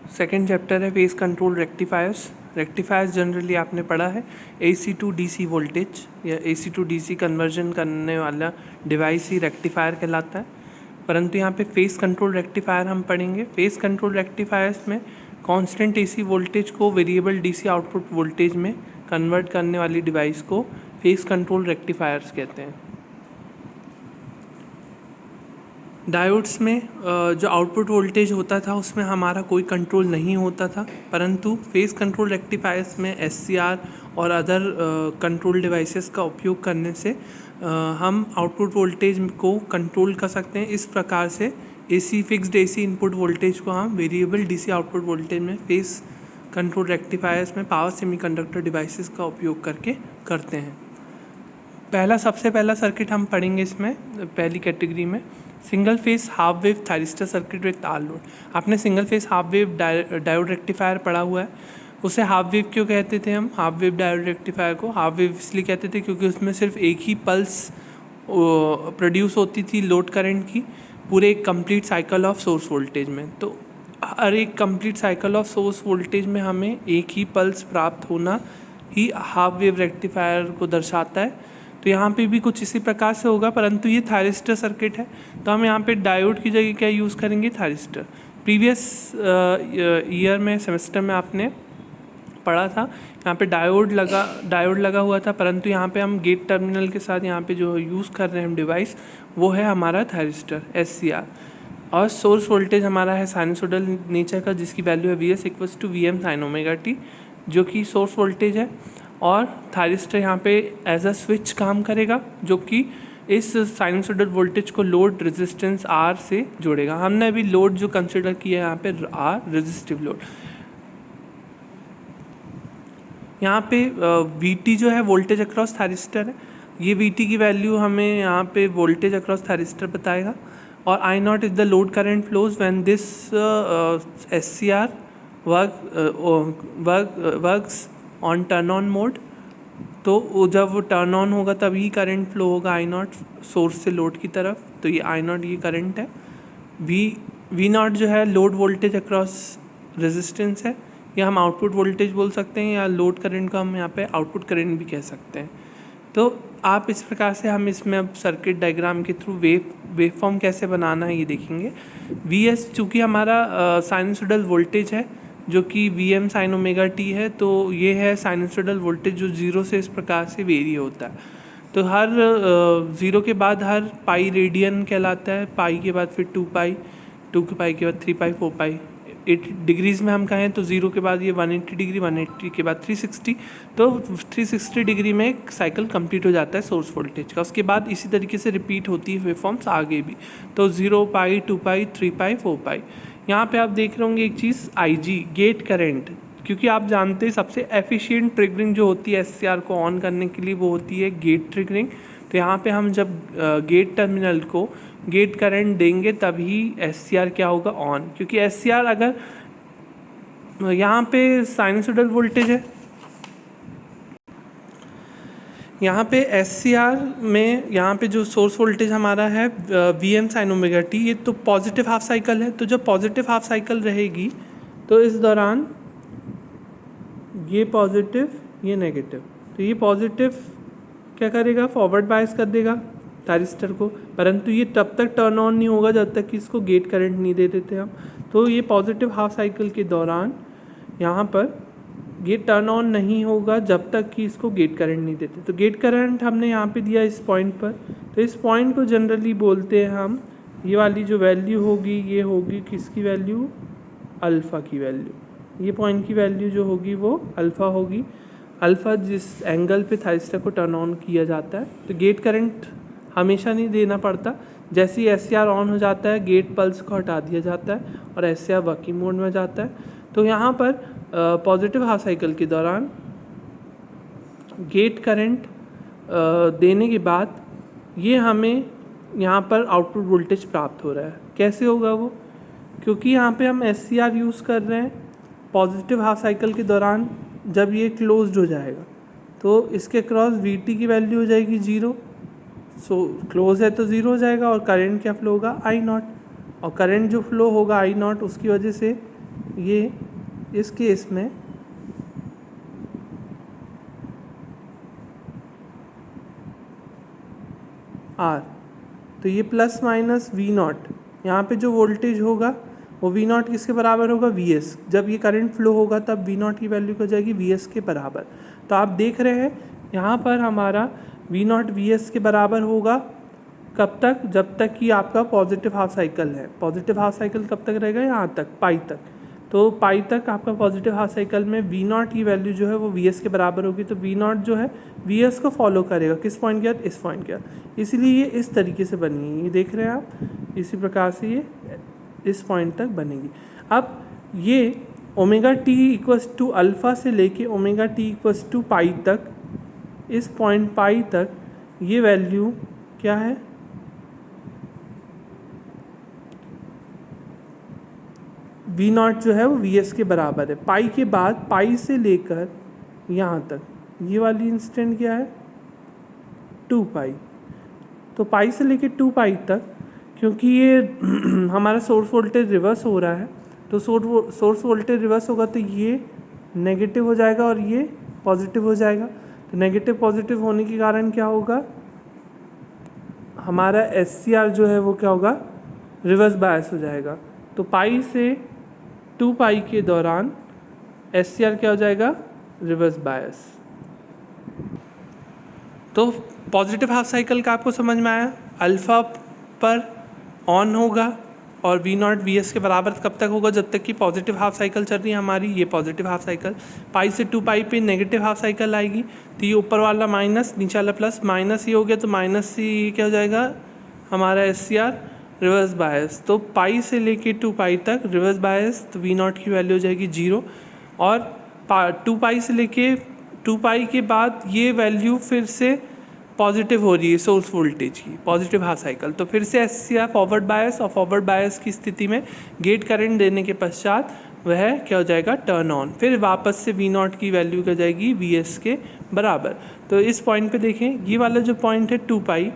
Second chapter है face control rectifiers. Rectifiers generally आपने पढ़ा है AC टू DC वोल्टेज या AC टू DC कन्वर्जन करने वाला डिवाइस ही रेक्टिफायर कहलाता है। परंतु यहाँ पे फेस कंट्रोल रेक्टिफायर हम पढ़ेंगे। फेस कंट्रोल रेक्टिफायर्स में कांस्टेंट AC वोल्टेज को वेरिएबल DC आउटपुट वोल्टेज में कन्वर्ट करने वाली डिवाइस को फेस कंट्रोल रेक्टिफायर्स कहते हैं। डायोड्स में जो आउटपुट वोल्टेज होता था उसमें हमारा कोई कंट्रोल नहीं होता था, परंतु फेस कंट्रोल रेक्टिफायर्स में SCR और अदर कंट्रोल डिवाइसेस का उपयोग करने से हम आउटपुट वोल्टेज को कंट्रोल कर सकते हैं। इस प्रकार से फिक्स्ड AC इनपुट वोल्टेज को हम वेरिएबल DC आउटपुट वोल्टेज में फेस कंट्रोल रेक्टिफायर्स में पावर सेमीकंडक्टर डिवाइसेस का उपयोग करके करते हैं। सबसे पहला सर्किट हम पढ़ेंगे इसमें पहली कैटेगरी में single phase half wave thyristor circuit with R load. आपने single phase half wave diode rectifier पढ़ा हुआ है। उसे हाफ वेव क्यों कहते थे हम? हाफ वेव डायोड रेक्टिफायर को हाफ वेव इसलिए कहते थे क्योंकि उसमें सिर्फ एक ही पल्स प्रोड्यूस होती थी लोड करंट की पूरे एक complete cycle of source voltage में। तो हर एक complete cycle of source voltage में हमें एक ही पल्स प्राप्त होना ही हाफ वेव रेक्टिफायर को दर्शाता है। तो यहाँ पे भी कुछ इसी प्रकार से होगा, परंतु ये थायरिस्टर सर्किट है तो हम यहाँ पे डायोड की जगह क्या यूज़ करेंगे? थायरिस्टर। प्रीवियस ईयर में सेमेस्टर में आपने पढ़ा था यहाँ पे डायोड लगा हुआ था, परंतु यहाँ पे हम गेट टर्मिनल के साथ यहाँ पे जो यूज़ कर रहे हैं हम डिवाइस वो है हमारा थायरिस्टर SCR। और सोर्स वोल्टेज हमारा है साइनसोइडल नेचर का जिसकी वैल्यू है VS = VM sin ωt जो कि सोर्स वोल्टेज है। और थायरिस्टर यहाँ पे एज अ स्विच काम करेगा जो कि इस साइनसोइडल वोल्टेज को लोड रेजिस्टेंस R से जोड़ेगा। हमने अभी लोड जो कंसिडर किया है यहाँ पे R रेजिस्टिव लोड। यहाँ पे VT जो है वोल्टेज अक्रॉस थायरिस्टर है। ये VT की वैल्यू हमें यहाँ पे वोल्टेज अक्रॉस थायरिस्टर बताएगा। और I0 is the load current flows when this SCR works on turn on mode. तो जब वो टर्न ऑन होगा तभी करंट फ्लो होगा I0 सोर्स से लोड की तरफ। तो ये I0 ये करंट है। V0 जो है लोड वोल्टेज अक्रॉस रेजिस्टेंस है, या हम आउटपुट वोल्टेज बोल सकते हैं, या लोड करंट को हम यहाँ पे आउटपुट करंट भी कह सकते हैं। तो आप इस प्रकार से हम इसमें अब सर्किट डायग्राम के थ्रू वेव फॉर्म कैसे बनाना है ये देखेंगे। VS चूँकि हमारा साइनसोइडल वोल्टेज है जो कि VM sin ωt है, तो ये है साइनसोइडल वोल्टेज जो 0 से इस प्रकार से वेरी होता है। तो हर 0 के बाद हर पाई रेडियन कहलाता है, पाई के बाद फिर 2 पाई, 2 के पाई के बाद 3 पाई, 4 पाई। 80 डिग्रीज़ में हम कहें तो 0 के बाद ये 180 डिग्री, 180 के बाद 360, तो 360 डिग्री में एक साइकिल कंप्लीट हो जाता है सोर्स वोल्टेज का। उसके बाद इसी तरीके से रिपीट होती है वेवफॉर्म्स आगे भी। तो 0 पाई, 2 पाई, 3 पाई, 4 पाई। यहाँ पे आप देख रहे होंगे एक चीज़ IG गेट करंट, क्योंकि आप जानते हैं सबसे एफिशिएंट ट्रिगरिंग जो होती है SCR को ऑन करने के लिए वो होती है गेट ट्रिगरिंग। तो यहाँ पे हम जब गेट टर्मिनल को गेट करंट देंगे तभी SCR क्या होगा? ऑन। क्योंकि SCR अगर यहाँ पे साइनसोइडल वोल्टेज है, यहाँ पे SCR में यहाँ पे जो सोर्स वोल्टेज हमारा है VM sin ωt, ये तो पॉजिटिव हाफ साइकिल है। तो जब पॉजिटिव हाफ साइकिल रहेगी तो इस दौरान ये पॉजिटिव ये नेगेटिव, तो ये पॉजिटिव क्या करेगा? फॉरवर्ड बायस कर देगा थायरिस्टर को, परंतु ये तब तक टर्न ऑन नहीं होगा जब तक कि इसको गेट करंट नहीं दे देते हम। तो ये पॉजिटिव हाफ साइकिल के दौरान यहाँ पर ये टर्न ऑन नहीं होगा जब तक कि इसको गेट करंट नहीं देते। तो गेट करंट हमने यहाँ पे दिया इस पॉइंट पर, तो इस पॉइंट को जनरली बोलते हैं हम, ये वाली जो वैल्यू होगी ये होगी किसकी वैल्यू? अल्फ़ा की वैल्यू। ये पॉइंट की वैल्यू जो होगी वो अल्फ़ा होगी। अल्फ़ा जिस एंगल पे थायरिस्टर को टर्न ऑन किया जाता है। तो गेट करंट हमेशा नहीं देना पड़ता, जैसे ही SCR ऑन हो जाता है गेट पल्स को हटा दिया जाता है और SCR वर्किंग मोड में जाता है। तो यहाँ पर पॉजिटिव हाफ साइकिल के दौरान गेट करंट देने के बाद ये हमें यहाँ पर आउटपुट वोल्टेज प्राप्त हो रहा है। कैसे होगा वो? क्योंकि यहाँ पे हम SCR यूज़ कर रहे हैं पॉजिटिव हाफ साइकिल के दौरान। जब ये क्लोज्ड हो जाएगा तो इसके क्रॉस VT की वैल्यू हो जाएगी 0। सो क्लोज है तो 0 हो जाएगा और करंट क्या फ्लो होगा? I0। और करंट जो फ्लो होगा I0 उसकी वजह से ये इस केस में आर, तो ये प्लस माइनस वी नॉट, यहाँ पे जो वोल्टेज होगा वो वी नॉट किसके बराबर होगा, वी एस। जब ये करंट फ्लो होगा तब वी नॉट की वैल्यू हो जाएगी वी एस के बराबर। तो आप देख रहे हैं यहाँ पर हमारा वी नॉट वी एस के बराबर होगा कब तक, जब तक कि आपका पॉजिटिव हाफ साइकिल है। पॉजिटिव हाफ साइकिल कब तक रहेगा, यहाँ तक, पाई तक। तो पाई तक आपका पॉजिटिव हाफ साइकिल में वी नॉट की वैल्यू जो है वो वी एस के बराबर होगी। तो वी नॉट जो है वी एस को फॉलो करेगा, किस पॉइंट के बाद, इस पॉइंट के बाद। इसलिए ये इस तरीके से बनी है, ये देख रहे हैं आप, इसी प्रकार से ये इस पॉइंट तक बनेगी। अब ये omega T equals to alpha से लेके omega T equals to pi तक, इस पॉइंट पाई तक ये वैल्यू क्या है, वी नॉट जो है वो वी एस के बराबर है। पाई के बाद, पाई से लेकर यहाँ तक ये वाली इंस्टेंट क्या है, 2 पाई। तो पाई से लेकर 2 पाई तक, क्योंकि ये हमारा सोर्स वोल्टेज रिवर्स हो रहा है, तो सोर्स वोल्टेज रिवर्स होगा तो ये नेगेटिव हो जाएगा और ये पॉजिटिव हो जाएगा। तो नेगेटिव पॉजिटिव होने के कारण क्या होगा, हमारा एस सी आर जो है वो क्या होगा, रिवर्स बायस हो जाएगा। तो पाई से 2 पाई के दौरान एस सी आर क्या हो जाएगा, रिवर्स बायस। तो पॉजिटिव हाफ साइकिल का आपको समझ में आया, अल्फ़ा पर ऑन होगा और वी नॉट वी एस के बराबर कब तक होगा, जब तक कि पॉजिटिव हाफ साइकिल चल रही है हमारी, ये पॉजिटिव हाफ साइकिल। पाई से 2 पाई पे नेगेटिव हाफ साइकिल आएगी, तो ये ऊपर वाला माइनस, नीचे वाला प्लस, माइनस ये हो गया तो माइनस से ये क्या हो जाएगा हमारा S C R reverse bias. तो पाई से लेके 2 पाई तक रिवर्स बायस, तो वी नॉट की वैल्यू हो जाएगी 0। और 2 पाई से लेके 2 पाई के बाद ये वैल्यू फिर से पॉजिटिव हो रही है सोर्स वोल्टेज की, पॉजिटिव हाफ साइकिल। तो फिर से S C R forward bias, और फॉरवर्ड बायस की स्थिति में गेट करंट देने के पश्चात वह क्या हो जाएगा, टर्न ऑन। फिर वापस से वी नॉट की वैल्यू क्या जाएगी, वी एस के बराबर। तो इस पॉइंट पे देखें, ये वाला जो पॉइंट है 2 पाई,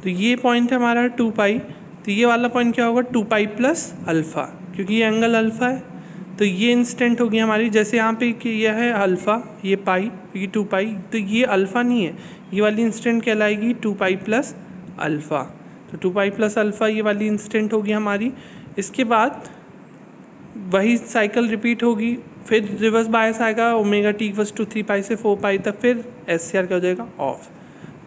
तो ये पॉइंट है हमारा 2 पाई, तो ये वाला पॉइंट क्या होगा, 2 पाई प्लस अल्फ़ा, क्योंकि ये एंगल अल्फ़ा है। तो ये इंस्टेंट होगी हमारी, जैसे यहाँ पे कि यह है अल्फ़ा, ये पाई, ये 2 पाई, तो ये अल्फ़ा नहीं है, ये वाली इंस्टेंट कहलाएगी 2 पाई प्लस अल्फ़ा। तो 2 पाई प्लस अल्फ़ा ये वाली इंस्टेंट होगी हमारी। इसके बाद वही साइकिल रिपीट होगी, फिर रिवर्स बायस आएगा, ओमेगा टी इक्वल्स टू 3 पाई से 4 पाई तक, फिर एस सी आर क्या हो जाएगा, ऑफ।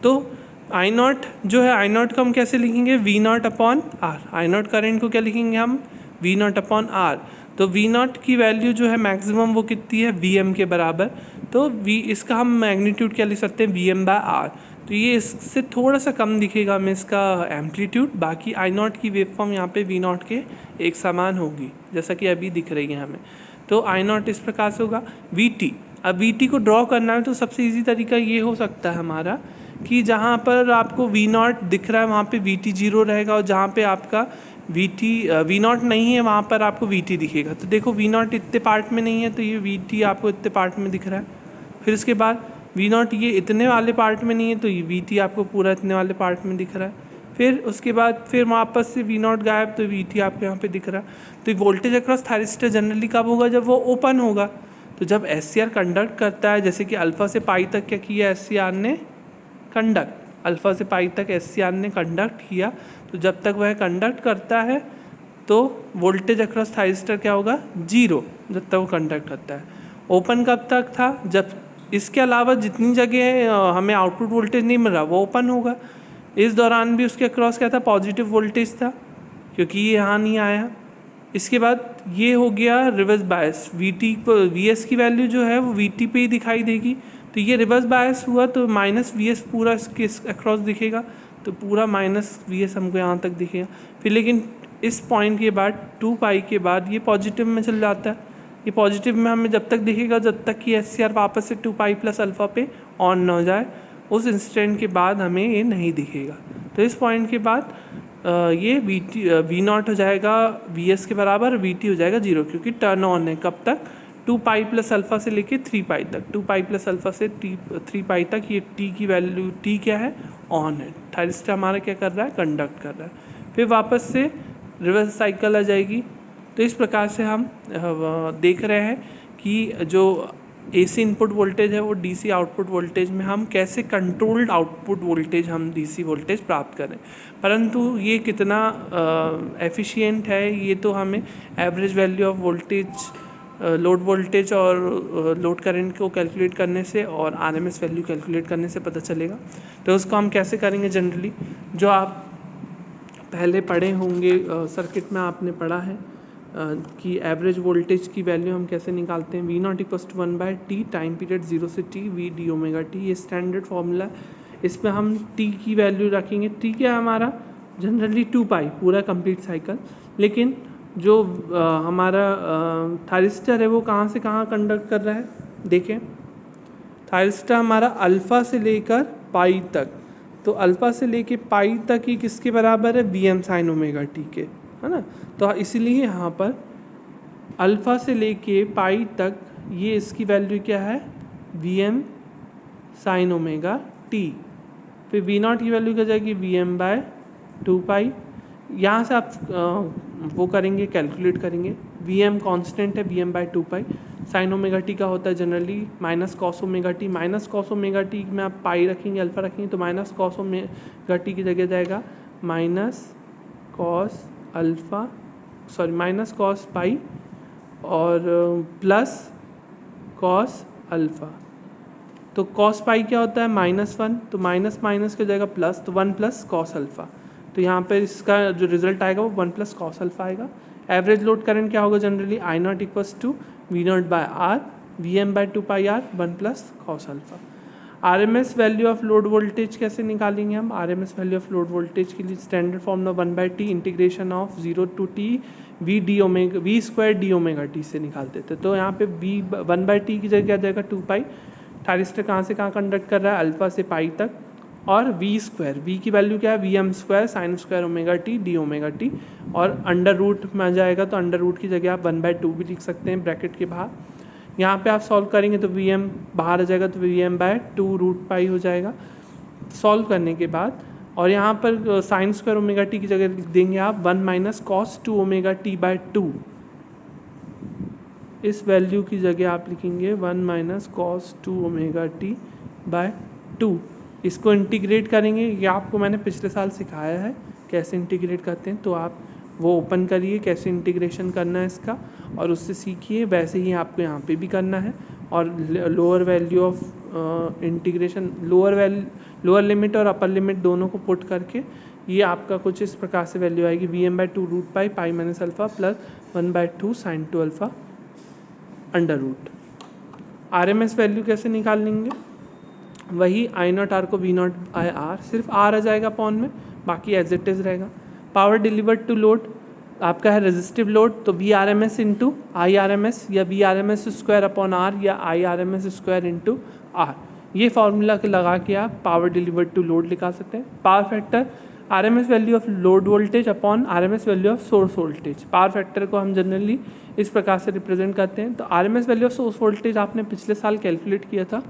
तो आई नॉट जो है, आई नॉट को हम कैसे लिखेंगे, V not upon R. I not current को क्या लिखेंगे हम, वी नॉट अपॉन आर। तो वी नॉट की वैल्यू जो है मैक्सिमम वो कितनी है, वी एम के बराबर। तो वी, इसका हम मैग्नीट्यूड क्या लिख सकते हैं, वी एम बाय आर। तो ये इससे थोड़ा सा कम दिखेगा हमें इसका एम्पलीट्यूड। बाकी आई नॉट की वेव फॉर्म यहाँ पे वी नॉट के एक समान होगी, जैसा कि अभी दिख रही है हमें। तो आई नॉट इस प्रकार से होगा। वी टी, अब वी टी को ड्रॉ करना है तो सबसे ईजी तरीका ये हो सकता है हमारा कि जहाँ पर आपको वी नॉट दिख रहा है वहाँ पे वी टी 0 रहेगा, और जहाँ पे आपका वी नॉट नहीं है वहाँ पर आपको वी टी दिखेगा। तो देखो वी नॉट इतने पार्ट में नहीं है, तो ये वी टी आपको इतने पार्ट में दिख रहा है। फिर उसके बाद वी नॉट ये इतने वाले पार्ट में नहीं है, तो ये वी टी आपको पूरा इतने वाले पार्ट में दिख रहा है। फिर उसके बाद फिर वापस से वी नॉट गायब, तो वी टी आपको यहाँ पे दिख रहा है। तो वोल्टेज अक्रॉस थायरिस्टर जनरली कब होगा, जब वो ओपन होगा। तो जब एस सी आर कंडक्ट करता है, जैसे कि अल्फ़ा से पाई तक क्या किया एस सी आर ने, कंडक्ट, अल्फ़ा से पाई तक एस सी आर ने कंडक्ट किया। तो जब तक वह कंडक्ट करता है तो वोल्टेज अक्रॉस थायरिस्टर क्या होगा, 0, जब तक वो कंडक्ट करता है। ओपन कब तक था, जब इसके अलावा जितनी जगह हमें आउटपुट वोल्टेज नहीं मिल रहा वो ओपन होगा। इस दौरान भी उसके अक्रॉस क्या था, पॉजिटिव वोल्टेज था, क्योंकि ये यहाँ नहीं आया। इसके बाद ये हो गया reverse bias, we T V S की वैल्यू जो है वो वी टी पे ही दिखाई देगी। तो ये रिवर्स बायस हुआ तो माइनस वी एस पूरा इसके अक्रॉस दिखेगा, तो पूरा माइनस वी एस हमको यहाँ तक दिखेगा। फिर लेकिन इस पॉइंट के बाद 2 पाई के बाद ये पॉजिटिव में चल जाता है। ये पॉजिटिव में हमें जब तक दिखेगा जब तक कि एस सी आर वापस से 2 पाई प्लस अल्फ़ा पे ऑन ना हो जाए, उस इंस्टेंट के बाद हमें ये नहीं दिखेगा। तो इस पॉइंट के बाद ये वी नॉट हो जाएगा वी एस के बराबर, वी टी हो जाएगा 0, क्योंकि टर्न ऑन है। कब तक, 2 पाई प्लस अल्फ़ा से लेके 3 पाई तक। 2 पाई प्लस अल्फ़ा से 3 पाई तक ये टी की वैल्यू, टी क्या है, ऑन है। थायरिस्टर हमारा क्या कर रहा है, कंडक्ट कर रहा है। फिर वापस से रिवर्स साइकिल आ जाएगी, तो इस प्रकार से हम देख रहे हैं कि जो AC इनपुट वोल्टेज है वो DC आउटपुट वोल्टेज में हम कैसे कंट्रोल्ड आउटपुट वोल्टेज हम DC वोल्टेज प्राप्त करें। परंतु ये कितना एफिशिएंट है ये तो हमें average value of voltage, load voltage और लोड करंट को कैलकुलेट करने से और RMS वैल्यू कैलकुलेट करने से पता चलेगा। तो उसको हम कैसे करेंगे, जनरली जो आप पहले पढ़े होंगे सर्किट में आपने पढ़ा है कि एवरेज वोल्टेज की वैल्यू हम कैसे निकालते हैं। V0 = 1/T टाइम पीरियड 0 से T V d⍵t, ये स्टैंडर्ड फार्मूला। इसमें हम T की वैल्यू रखेंगे। T क्या है हमारा, जनरली 2π पूरा कंप्लीट साइकिल। लेकिन जो हमारा थायरिस्टर है वो कहाँ से कहाँ कंडक्ट कर रहा है, देखें। थायरिस्टर हमारा अल्फ़ा से लेकर पाई तक, तो अल्फ़ा से लेके पाई तक ही किसके बराबर है, Vm sin ω t के, है ना। तो इसीलिए यहाँ पर अल्फ़ा से लेके पाई तक ये इसकी वैल्यू क्या है, Vm sin ω t। फिर V0 की वैल्यू क्या जाएगी, Vm/2π। यहाँ से आप वो करेंगे, कैलकुलेट करेंगे। Vm कांस्टेंट है, Vm/2π। sin ω t का होता है generally -cos ω t। -cos ω t में आप पाई रखेंगे, अल्फ़ा रखेंगे, तो -cos ω t की जगह जाएगा -cos पाई और प्लस cos अल्फ़ा। तो cos पाई क्या होता है, -1, तो माइनस माइनस क्या जाएगा प्लस, तो 1 + cos अल्फ़ा। तो यहाँ पर इसका जो रिजल्ट आएगा वो 1 + cos अल्फ़ा आएगा। एवरेज लोड करंट क्या होगा, generally I0 = V0/R Vm/2πR 1 + cos alpha. RMS value of load voltage कैसे निकालेंगे हम। RMS value of load voltage के लिए standard formula 1/T integration of 0 to T V square d⍵t से निकालते थे। तो यहाँ पे 1/T की जगह आ जाएगा 2π। थायरिस्टर कहाँ से कहाँ कंडक्ट कर रहा है, अल्फ़ा से पाई तक। और V स्क्वायर, V की वैल्यू क्या है, Vm² sin square ω t d⍵t। और अंडर रूट में आ जाएगा, तो अंडर रूट की जगह आप 1/2 भी लिख सकते हैं ब्रैकेट के बाहर। यहाँ पे आप सॉल्व करेंगे तो Vm बाहर आ जाएगा, तो Vm/2√π हो जाएगा सॉल्व करने के बाद। और यहाँ पर sin स्क्वायर ω t की जगह लिख देंगे आप 1 - cos 2 ω t/2। इस वैल्यू की जगह आप लिखेंगे 1 - cos 2 ω t/2। इसको इंटीग्रेट करेंगे, ये आपको मैंने पिछले साल सिखाया है कैसे इंटीग्रेट करते हैं, तो आप वो ओपन करिए कैसे इंटीग्रेशन करना है इसका, और उससे सीखिए। वैसे ही आपको यहाँ पे भी करना है। और lower value of integration, lower limit और अपर लिमिट दोनों को पुट करके ये आपका कुछ इस प्रकार से वैल्यू आएगी, Vm/2√π π - alpha plus 1/2 sin 2α under root. RMS value कैसे निकाल लेंगे, वही I0R को V0/R, सिर्फ R आ जाएगा अपॉन में, बाकी एज इट इज़ रहेगा। पावर डिलीवर्ड टू लोड आपका है रेजिस्टिव लोड, तो VRMS इंटू IRMS या VRMS²/R या IRMS² R। ये फार्मूला के लगा के आप पावर डिलीवर्ड टू लोड निकाल सकते हैं। Power factor RMS value of load voltage upon RMS value of source voltage. Power factor को हम जनरली इस प्रकार से रिप्रेजेंट करते हैं। तो RMS value of source voltage आपने पिछले साल कैलकुलेट किया था।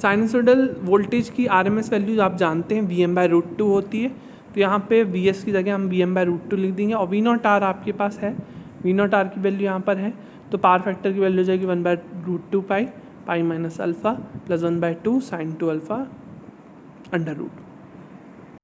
साइनसोइडल वोल्टेज की RMS वैल्यू आप जानते हैं Vm/√2 होती है, तो यहाँ पे Vs की जगह हम Vm/√2 लिख देंगे। और V0R आपके पास है, V0R की वैल्यू यहाँ पर है, तो पावर फैक्टर की वैल्यू हो जाएगी 1/√2π π - alpha plus 1/2 sin 2α under root.